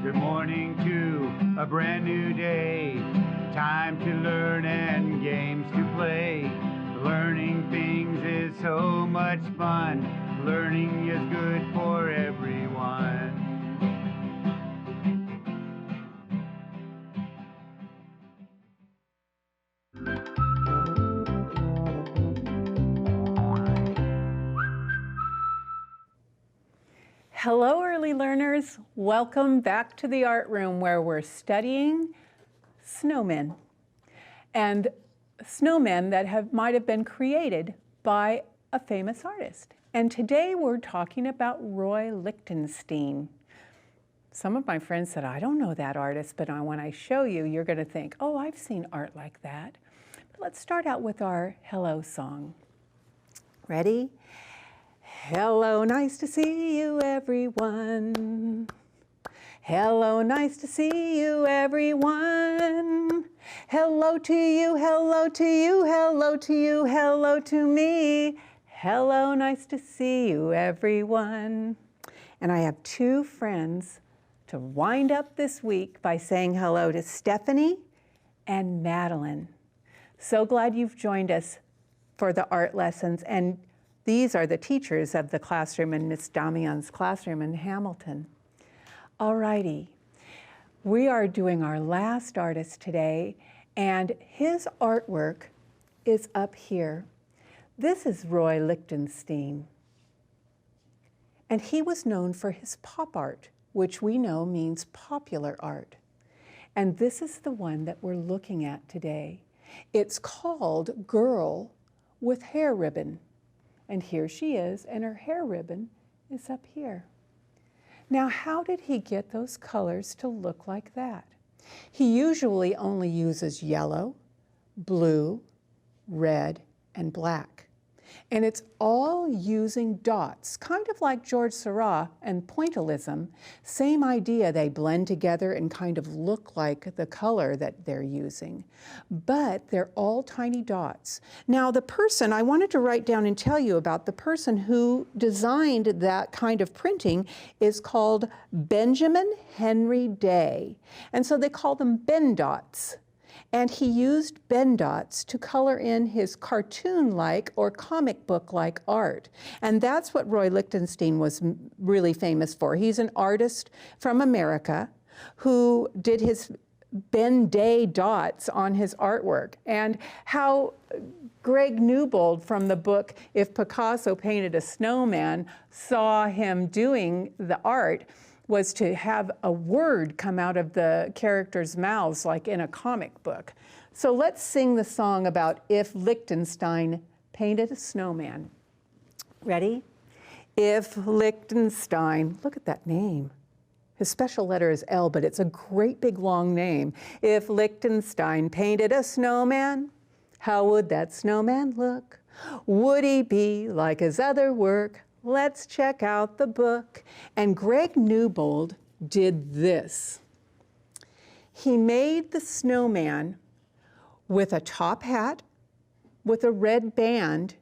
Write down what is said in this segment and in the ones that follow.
Good morning to a brand new day. Time to learn and games to play. Learning things is so much fun. Learning is good for everyone. Hello, early learners. Welcome back to the art room where we're studying snowmen and snowmen that might have been created by a famous artist. And today we're talking about Roy Lichtenstein. Some of my friends said, I don't know that artist, but when I show you, you're going to think, oh, I've seen art like that. But let's start out with our hello song. Ready? Hello, nice to see you, everyone. Hello, nice to see you, everyone. Hello to you, hello to you, hello to you, hello to me. Hello, nice to see you, everyone. And I have two friends to wind up this week by saying hello to Stephanie and Madeline. So glad you've joined us for the art lessons. And these are the teachers of the classroom in Miss Damian's classroom in Hamilton. All righty, we are doing our last artist today, and his artwork is up here. This is Roy Lichtenstein. And he was known for his pop art, which we know means popular art. And this is the one that we're looking at today. It's called Girl with Hair Ribbon. And here she is, and her hair ribbon is up here. Now, how did he get those colors to look like that? He usually only uses yellow, blue, red, and black. And it's all using dots, kind of like George Seurat and pointillism. Same idea, they blend together and kind of look like the color that they're using. But they're all tiny dots. Now the person, I wanted to write down and tell you about the person who designed that kind of printing is called Benjamin Henry Day. And so they call them Ben dots. And he used Ben dots to color in his cartoon-like or comic book-like art. And that's what Roy Lichtenstein was really famous for. He's an artist from America who did his Ben Day dots on his artwork. And how Greg Newbold from the book If Picasso Painted a Snowman saw him doing the art was to have a word come out of the characters' mouths like in a comic book. So let's sing the song about If Lichtenstein Painted a Snowman. Ready? If Lichtenstein, look at that name. His special letter is L, but it's a great big long name. If Lichtenstein painted a snowman, how would that snowman look? Would he be like his other work? Let's check out the book. And Greg Newbold did this. He made the snowman with a top hat, with a red band.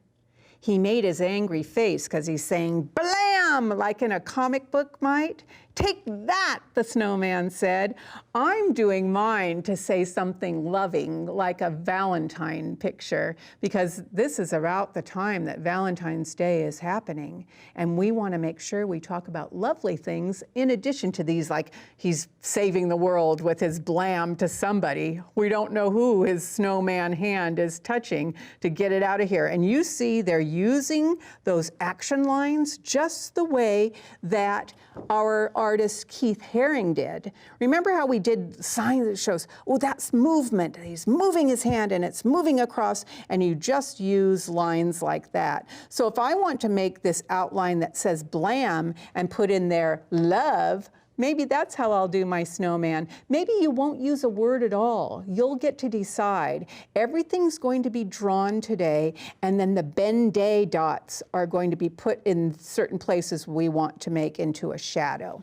He made his angry face because he's saying, blam, like in a comic book might. Take that, the snowman said. I'm doing mine to say something loving, like a Valentine picture, because this is about the time that Valentine's Day is happening. And we want to make sure we talk about lovely things in addition to these, like he's saving the world with his blam to somebody. We don't know who his snowman hand is touching to get it out of here. And you see they're using those action lines just the way that our artist Keith Haring did. Remember how we did signs that shows, oh, that's movement. He's moving his hand and it's moving across, and you just use lines like that. So if I want to make this outline that says blam and put in there love, maybe that's how I'll do my snowman. Maybe you won't use a word at all. You'll get to decide. Everything's going to be drawn today, and then the Ben Day dots are going to be put in certain places we want to make into a shadow.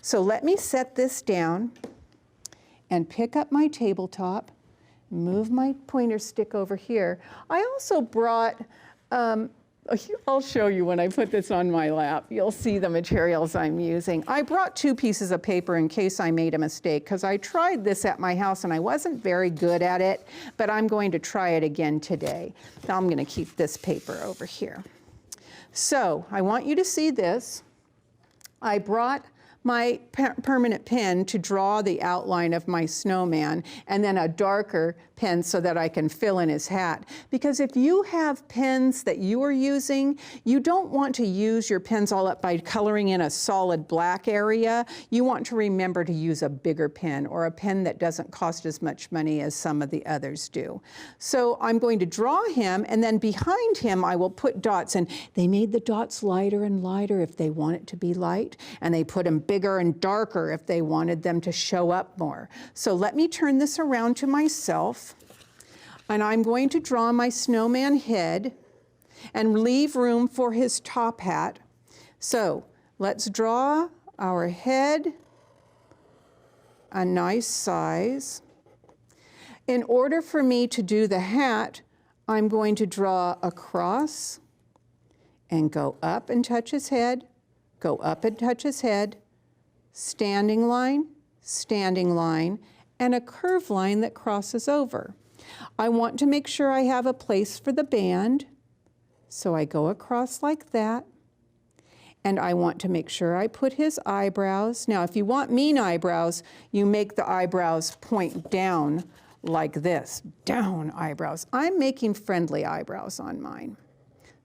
So let me set this down and pick up my tabletop, move my pointer stick over here. I also brought I'll show you when I put this on my lap. You'll see the materials I'm using. I brought 2 pieces of paper in case I made a mistake, because I tried this at my house and I wasn't very good at it, but I'm going to try it again today. Now I'm going to keep this paper over here. So I want you to see this. I brought my permanent pen to draw the outline of my snowman, and then a darker pen so that I can fill in his hat. Because if you have pens that you are using, you don't want to use your pens all up by coloring in a solid black area. You want to remember to use a bigger pen, or a pen that doesn't cost as much money as some of the others do. So I'm going to draw him, and then behind him I will put dots, and they made the dots lighter and lighter if they want it to be light, and they put them bigger and darker if they wanted them to show up more. So let me turn this around to myself, and I'm going to draw my snowman head and leave room for his top hat. So let's draw our head a nice size. In order for me to do the hat, I'm going to draw across and go up and touch his head, go up and touch his head, standing line, and a curved line that crosses over. I want to make sure I have a place for the band, so I go across like that. And I want to make sure I put his eyebrows. Now, if you want mean eyebrows, you make the eyebrows point down like this, down eyebrows. I'm making friendly eyebrows on mine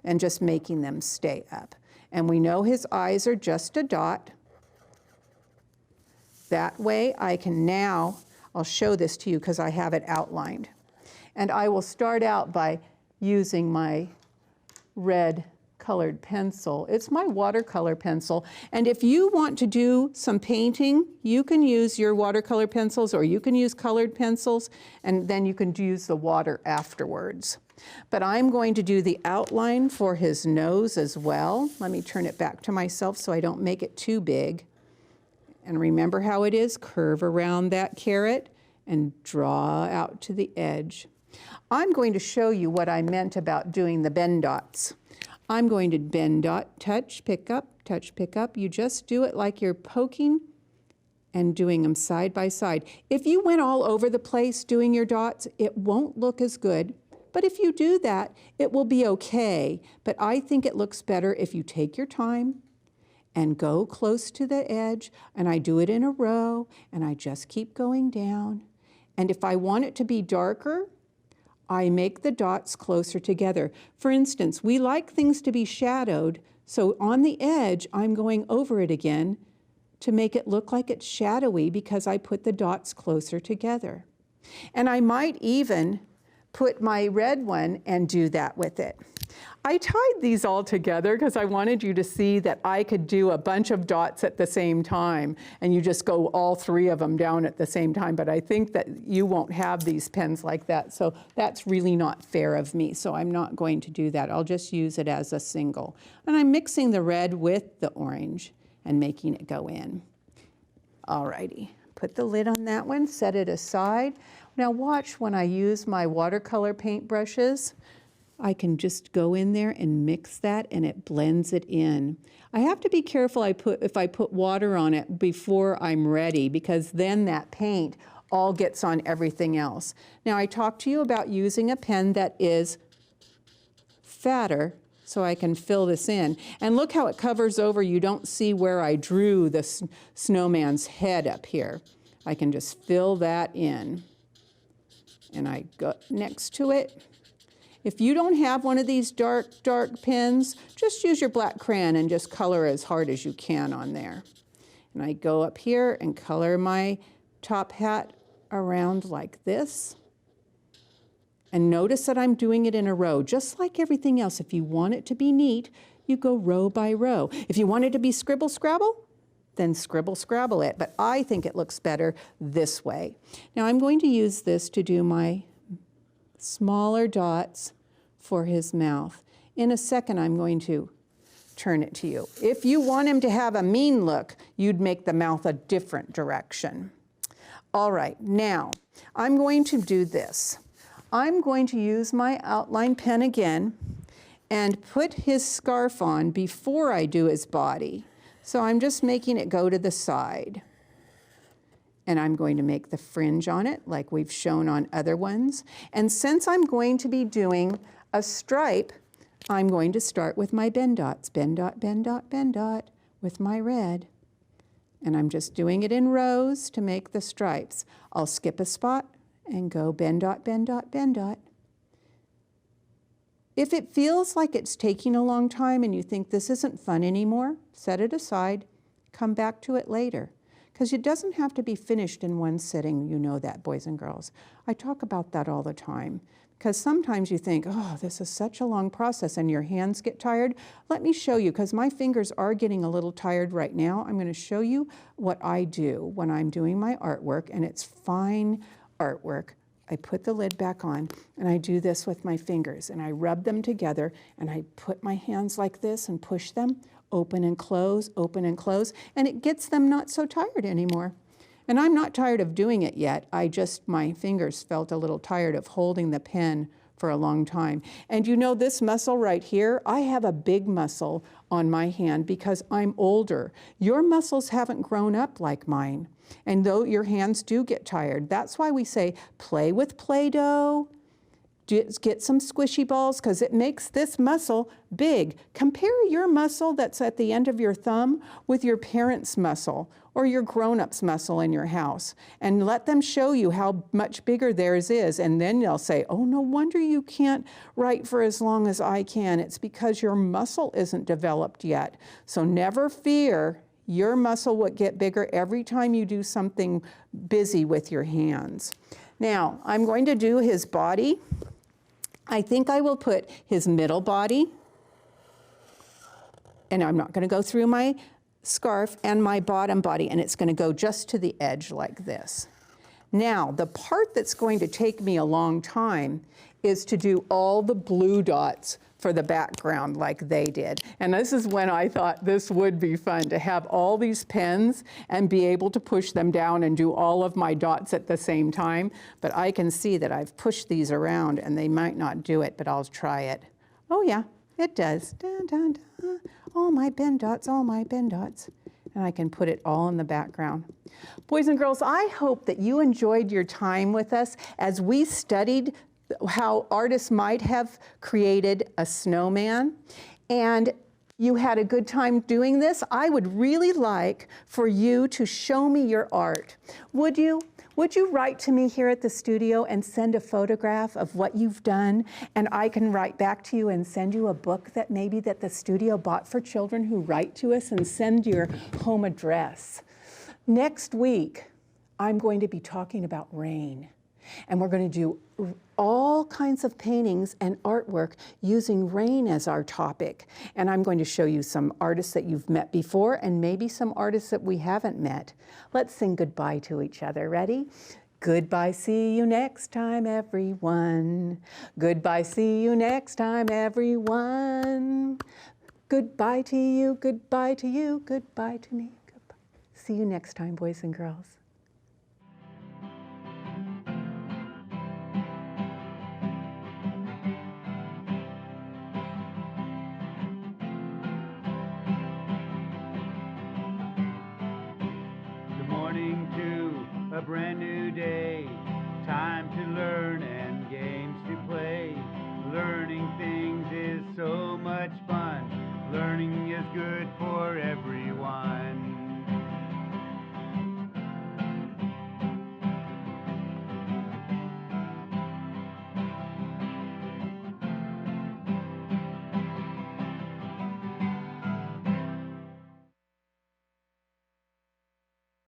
and just making them stay up. And we know his eyes are just a dot. That way I can now, I'll show this to you because I have it outlined. And I will start out by using my red colored pencil. It's my watercolor pencil. And if you want to do some painting, you can use your watercolor pencils, or you can use colored pencils, and then you can use the water afterwards. But I'm going to do the outline for his nose as well. Let me turn it back to myself so I don't make it too big. And remember how it is, curve around that carrot and draw out to the edge. I'm going to show you what I meant about doing the bend dots. I'm going to bend dot, touch, pick up, touch, pick up. You just do it like you're poking and doing them side by side. If you went all over the place doing your dots, it won't look as good. But if you do that, it will be okay. But I think it looks better if you take your time and go close to the edge, and I do it in a row, and I just keep going down. And if I want it to be darker, I make the dots closer together. For instance, we like things to be shadowed, so on the edge, I'm going over it again to make it look like it's shadowy because I put the dots closer together. And I might even put my red one and do that with it. I tied these all together because I wanted you to see that I could do a bunch of dots at the same time, and you just go all 3 of them down at the same time. But I think that you won't have these pens like that, so that's really not fair of me, so I'm not going to do that. I'll just use it as a single. And I'm mixing the red with the orange and making it go in. Alrighty, put the lid on that one, set it aside. Now watch when I use my watercolor paintbrushes. I can just go in there and mix that, and it blends it in. I have to be careful if I put water on it before I'm ready, because then that paint all gets on everything else. Now I talked to you about using a pen that is fatter so I can fill this in. And look how it covers over. You don't see where I drew the snowman's head up here. I can just fill that in. And I go next to it. If you don't have one of these dark pens, just use your black crayon and just color as hard as you can on there. And I go up here and color my top hat around like this. And notice that I'm doing it in a row, just like everything else. If you want it to be neat, you go row by row. If you want it to be scribble scrabble, then scribble scrabble it. But I think it looks better this way. Now I'm going to use this to do my smaller dots for his mouth. In a second, I'm going to turn it to you. If you want him to have a mean look, you'd make the mouth a different direction. All right, now I'm going to do this. I'm going to use my outline pen again, and put his scarf on before I do his body. So I'm just making it go to the side. And I'm going to make the fringe on it like we've shown on other ones. And since I'm going to be doing a stripe, I'm going to start with my bend dots. Bend dot, bend dot, bend dot with my red. And I'm just doing it in rows to make the stripes. I'll skip a spot and go bend dot, bend dot, bend dot. If it feels like it's taking a long time and you think this isn't fun anymore, set it aside, come back to it later. Because it doesn't have to be finished in one sitting, you know that, boys and girls. I talk about that all the time. Because sometimes you think, oh, this is such a long process and your hands get tired. Let me show you, because my fingers are getting a little tired right now. I'm going to show you what I do when I'm doing my artwork, and it's fine artwork. I put the lid back on and I do this with my fingers and I rub them together and I put my hands like this and push them, open and close, and it gets them not so tired anymore. And I'm not tired of doing it yet. My fingers felt a little tired of holding the pen for a long time. And you know this muscle right here, I have a big muscle on my hand because I'm older. Your muscles haven't grown up like mine. And though your hands do get tired, that's why we say play with Play-Doh, get some squishy balls, because it makes this muscle big. Compare your muscle that's at the end of your thumb with your parents' muscle or your grown-up's muscle in your house, and let them show you how much bigger theirs is, and then they'll say, oh, no wonder you can't write for as long as I can. It's because your muscle isn't developed yet. So never fear. Your muscle will get bigger every time you do something busy with your hands. Now, I'm going to do his body. I think I will put his middle body, and I'm not going to go through my scarf, and my bottom body, and it's going to go just to the edge like this. Now, the part that's going to take me a long time is to do all the blue dots for the background like they did. And this is when I thought this would be fun, to have all these pens and be able to push them down and do all of my dots at the same time. But I can see that I've pushed these around and they might not do it, but I'll try it. Oh yeah, it does. Dun, dun, dun. All my bend dots, all my bend dots. And I can put it all in the background. Boys and girls, I hope that you enjoyed your time with us as we studied how artists might have created a snowman, and you had a good time doing this. I would really like for you to show me your art. Would you? Would you write to me here at the studio and send a photograph of what you've done, and I can write back to you and send you a book that maybe that the studio bought for children who write to us, and send your home address. Next week, I'm going to be talking about rain, and we're going to do all kinds of paintings and artwork using rain as our topic. And I'm going to show you some artists that you've met before and maybe some artists that we haven't met. Let's sing goodbye to each other. Ready? Goodbye, see you next time, everyone. Goodbye, see you next time, everyone. Goodbye to you, goodbye to you, goodbye to me. Goodbye. See you next time, boys and girls. A brand new day, time to learn and games to play. Learning things is so much fun. Learning is good for everyone.